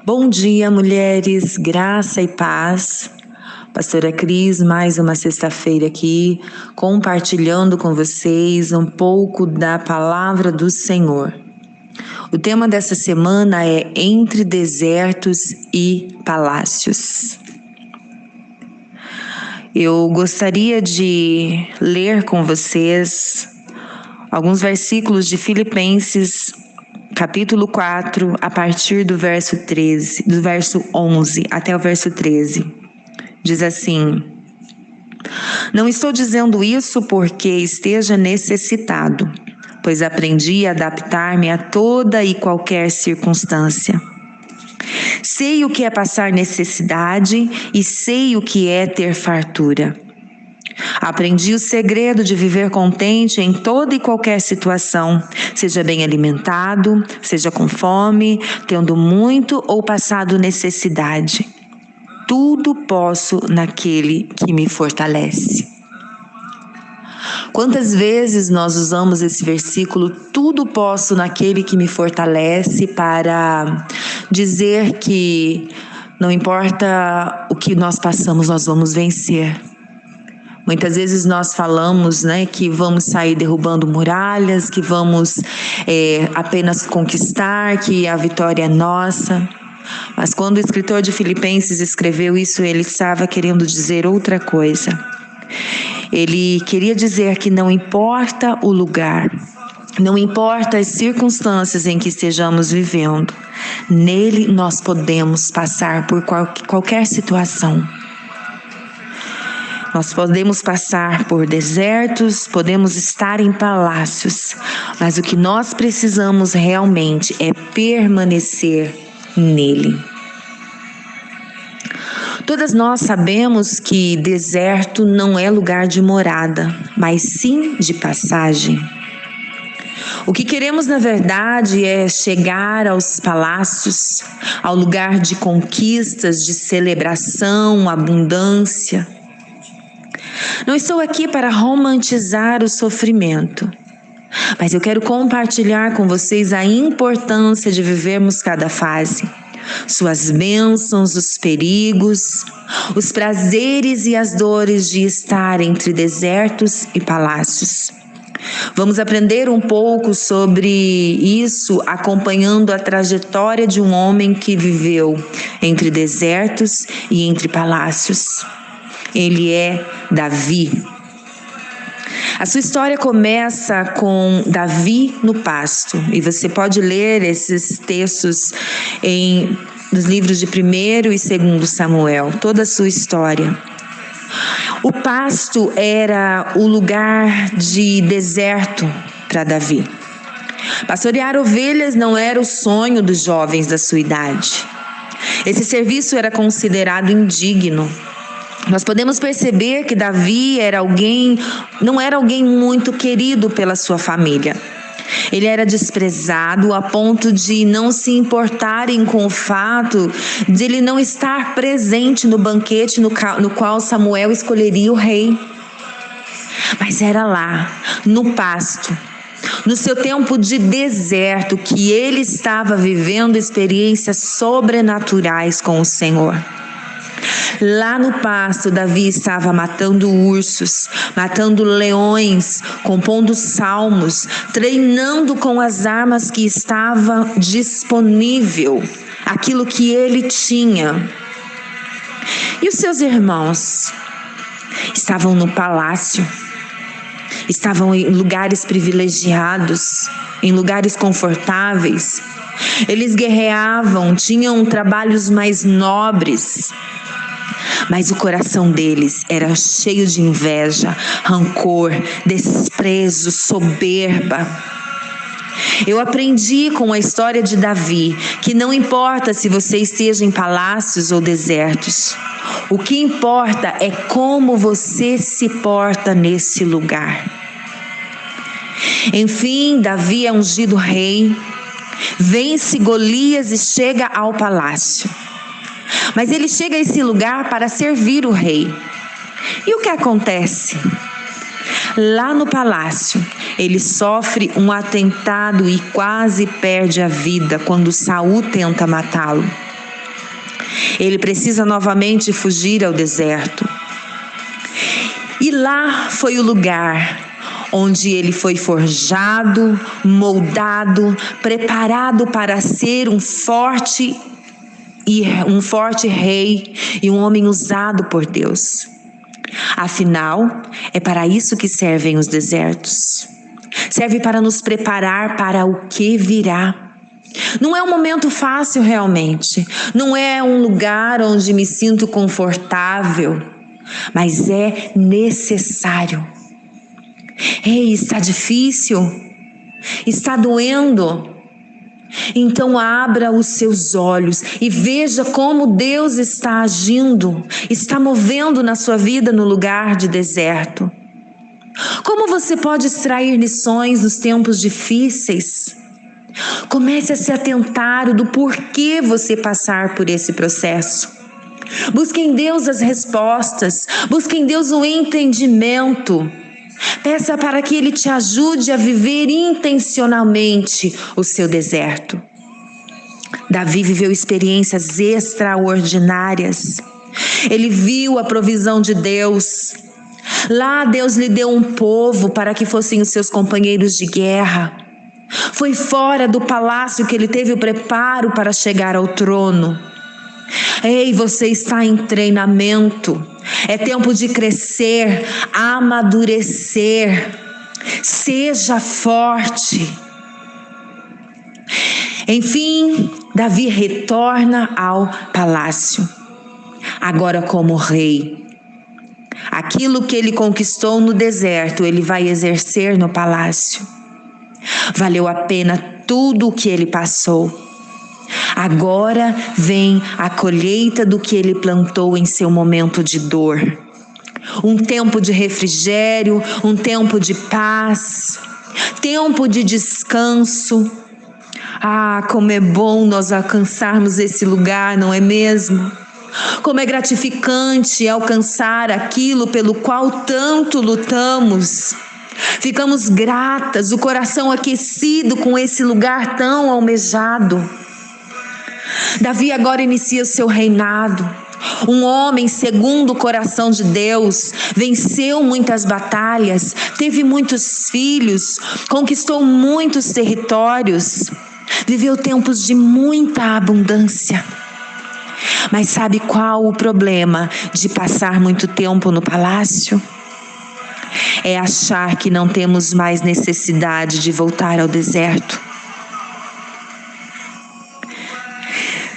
Bom dia, mulheres, graça e paz. Pastora Cris, mais uma sexta-feira aqui, compartilhando com vocês um pouco da palavra do Senhor. O tema dessa semana é Entre Desertos e Palácios. Eu gostaria de ler com vocês alguns versículos de Filipenses, capítulo 4, a partir do verso 11 até o verso 13. Diz assim: Não estou dizendo isso porque esteja necessitado, pois aprendi a adaptar-me a toda e qualquer circunstância. Sei o que é passar necessidade e sei o que é ter fartura. Aprendi o segredo de viver contente em toda e qualquer situação, seja bem alimentado, seja com fome, tendo muito ou passado necessidade. Tudo posso naquele que me fortalece. Quantas vezes nós usamos esse versículo, tudo posso naquele que me fortalece, para dizer que não importa o que nós passamos, nós vamos vencer. Muitas vezes nós falamos, que vamos sair derrubando muralhas, que vamos apenas conquistar, que a vitória é nossa. Mas quando o escritor de Filipenses escreveu isso, ele estava querendo dizer outra coisa. Ele queria dizer que não importa o lugar, não importa as circunstâncias em que estejamos vivendo, nele nós podemos passar por qualquer situação. Nós podemos passar por desertos, podemos estar em palácios, mas o que nós precisamos realmente é permanecer nele. Todas nós sabemos que deserto não é lugar de morada, mas sim de passagem. O que queremos, na verdade, é chegar aos palácios, ao lugar de conquistas, de celebração, abundância. Não estou aqui para romantizar o sofrimento, mas eu quero compartilhar com vocês a importância de vivermos cada fase, suas bênçãos, os perigos, os prazeres e as dores de estar entre desertos e palácios. Vamos aprender um pouco sobre isso acompanhando a trajetória de um homem que viveu entre desertos e entre palácios. Ele é Davi. A sua história começa com Davi no pasto, e você pode ler esses textos nos livros de 1º e 2º Samuel, toda a sua história. O pasto era o lugar de deserto para Davi. Pastorear ovelhas não era o sonho dos jovens da sua idade. Esse serviço era considerado indigno. Nós podemos perceber que Davi não era alguém muito querido pela sua família. Ele era desprezado a ponto de não se importarem com o fato de ele não estar presente no banquete no qual Samuel escolheria o rei. Mas era lá, no pasto, no seu tempo de deserto, que ele estava vivendo experiências sobrenaturais com o Senhor. Lá no pasto, Davi estava matando ursos, matando leões, compondo salmos, treinando com as armas que estava disponível, aquilo que ele tinha. E os seus irmãos estavam no palácio, estavam em lugares privilegiados, em lugares confortáveis. Eles guerreavam, tinham trabalhos mais nobres. Mas o coração deles era cheio de inveja, rancor, desprezo, soberba. Eu aprendi com a história de Davi que não importa se você esteja em palácios ou desertos. O que importa é como você se porta nesse lugar. Enfim, Davi é ungido rei, vence Golias e chega ao palácio. Mas ele chega a esse lugar para servir o rei. E o que acontece? Lá no palácio, Ele sofre um atentado e quase perde a vida quando Saul tenta matá-lo. Ele precisa novamente fugir ao deserto. E lá foi o lugar onde ele foi forjado, moldado, preparado para ser um forte rei e um homem usado por Deus. Afinal, é para isso que servem os desertos. Serve para nos preparar para o que virá. Não é um momento fácil realmente, não é um lugar onde me sinto confortável, mas é necessário. Ei, está difícil? Está doendo? Então abra os seus olhos e veja como Deus está agindo, está movendo na sua vida no lugar de deserto. Como você pode extrair lições nos tempos difíceis? Comece a se atentar do porquê você passar por esse processo. Busque em Deus as respostas, busque em Deus o entendimento. Peça para que Ele te ajude a viver intencionalmente o seu deserto. Davi viveu experiências extraordinárias. Ele viu a provisão de Deus. Lá Deus lhe deu um povo para que fossem os seus companheiros de guerra. Foi fora do palácio que ele teve o preparo para chegar ao trono. Ei, você está em treinamento. É tempo de crescer, amadurecer. Seja forte. Enfim, Davi retorna ao palácio. Agora como rei. Aquilo que ele conquistou no deserto, ele vai exercer no palácio. Valeu a pena tudo o que ele passou. Agora vem a colheita do que ele plantou em seu momento de dor. Um tempo de refrigério, um tempo de paz, tempo de descanso. Ah, como é bom nós alcançarmos esse lugar, não é mesmo? Como é gratificante alcançar aquilo pelo qual tanto lutamos. Ficamos gratas, o coração aquecido com esse lugar tão almejado. Davi agora inicia o seu reinado. Um homem segundo o coração de Deus, venceu muitas batalhas, teve muitos filhos, conquistou muitos territórios, viveu tempos de muita abundância. Mas sabe qual o problema de passar muito tempo no palácio? É achar que não temos mais necessidade de voltar ao deserto.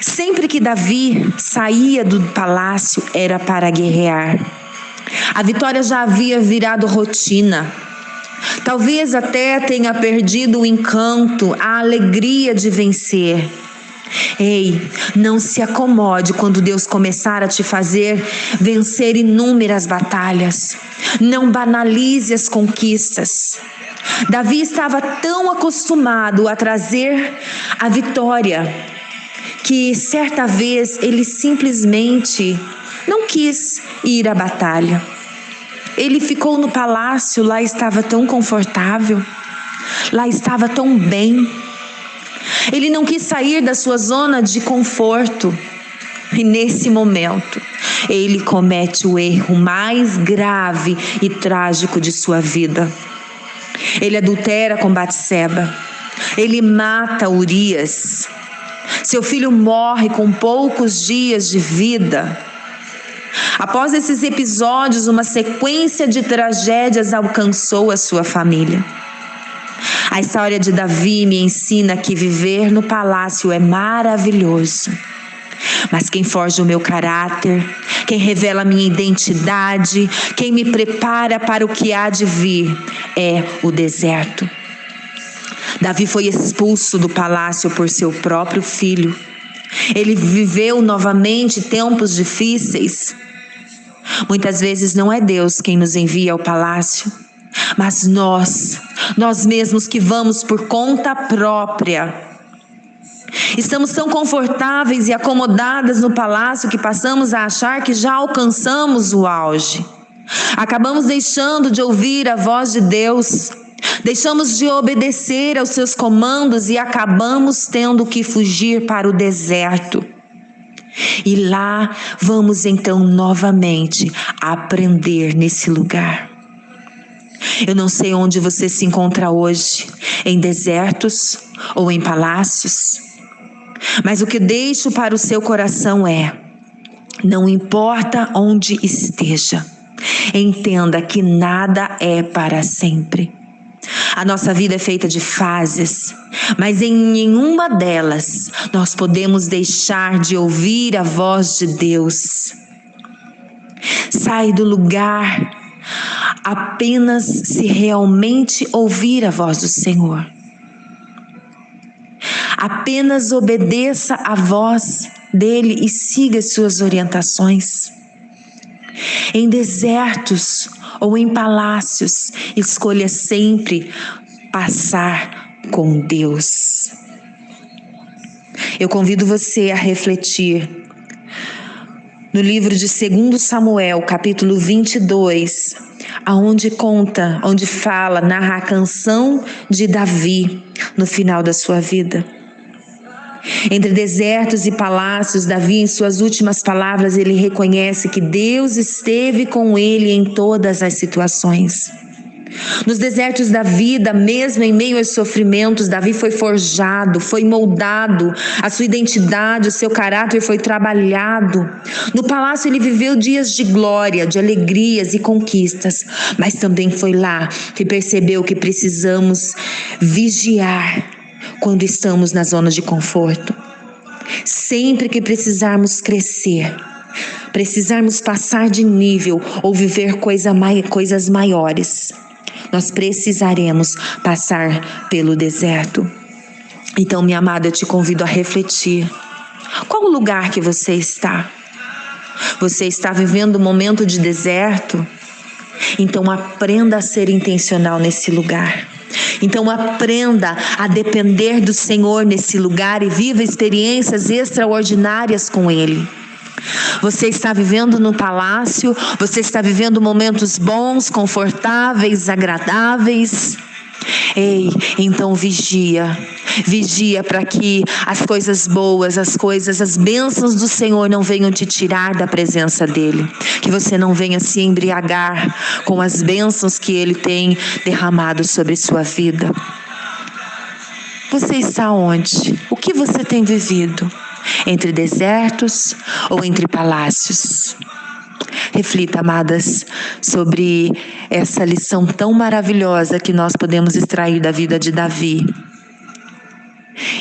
Sempre que Davi saía do palácio era para guerrear. A vitória já havia virado rotina. Talvez até tenha perdido o encanto, a alegria de vencer. Ei, não se acomode quando Deus começar a te fazer vencer inúmeras batalhas. Não banalize as conquistas. Davi estava tão acostumado a trazer a vitória que certa vez ele simplesmente não quis ir à batalha. Ele ficou no palácio, lá estava tão confortável, lá estava tão bem. Ele não quis sair da sua zona de conforto. E nesse momento, ele comete o erro mais grave e trágico de sua vida. Ele adultera com Batseba. Ele mata Urias. Seu filho morre com poucos dias de vida. Após esses episódios, uma sequência de tragédias alcançou a sua família. A história de Davi me ensina que viver no palácio é maravilhoso. Mas quem forja o meu caráter, quem revela a minha identidade, quem me prepara para o que há de vir é o deserto. Davi foi expulso do palácio por seu próprio filho. Ele viveu novamente tempos difíceis. Muitas vezes não é Deus quem nos envia ao palácio, mas nós mesmos que vamos por conta própria. Estamos tão confortáveis e acomodadas no palácio que passamos a achar que já alcançamos o auge. Acabamos deixando de ouvir a voz de Deus. Deixamos de obedecer aos seus comandos e acabamos tendo que fugir para o deserto. E lá vamos então novamente aprender nesse lugar. Eu não sei onde você se encontra hoje, em desertos ou em palácios, mas o que deixo para o seu coração é: não importa onde esteja, entenda que nada é para sempre. A nossa vida é feita de fases, mas em nenhuma delas nós podemos deixar de ouvir a voz de Deus. Sai do lugar apenas se realmente ouvir a voz do Senhor. Apenas obedeça a voz dele e siga as suas orientações. Em desertos ou em palácios, escolha sempre passar com Deus. Eu convido você a refletir no livro de 2 Samuel, capítulo 22, onde fala, narra a canção de Davi no final da sua vida. Entre desertos e palácios, Davi, em suas últimas palavras, ele reconhece que Deus esteve com ele em todas as situações. Nos desertos da vida, mesmo em meio aos sofrimentos, Davi foi forjado, foi moldado, a sua identidade, o seu caráter foi trabalhado. No palácio ele viveu dias de glória, de alegrias e conquistas, mas também foi lá que percebeu que precisamos vigiar quando estamos na zona de conforto. Sempre que precisarmos crescer, precisarmos passar de nível ou viver coisas maiores, nós precisaremos passar pelo deserto. Então, minha amada, eu te convido a refletir. Qual o lugar que você está? Você está vivendo um momento de deserto? Então, aprenda a ser intencional nesse lugar. Então aprenda a depender do Senhor nesse lugar e viva experiências extraordinárias com Ele. Você está vivendo no palácio, você está vivendo momentos bons, confortáveis, agradáveis. Ei, então vigia para que as coisas boas, as bênçãos do Senhor não venham te tirar da presença dEle. Que você não venha se embriagar com as bênçãos que Ele tem derramado sobre sua vida. Você está onde? O que você tem vivido? Entre desertos ou entre palácios? Reflita, amadas, sobre essa lição tão maravilhosa que nós podemos extrair da vida de Davi.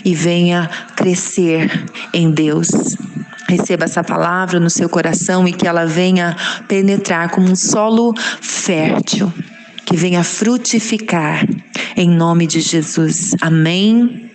E venha crescer em Deus. Receba essa palavra no seu coração e que ela venha penetrar como um solo fértil, que venha frutificar em nome de Jesus. Amém.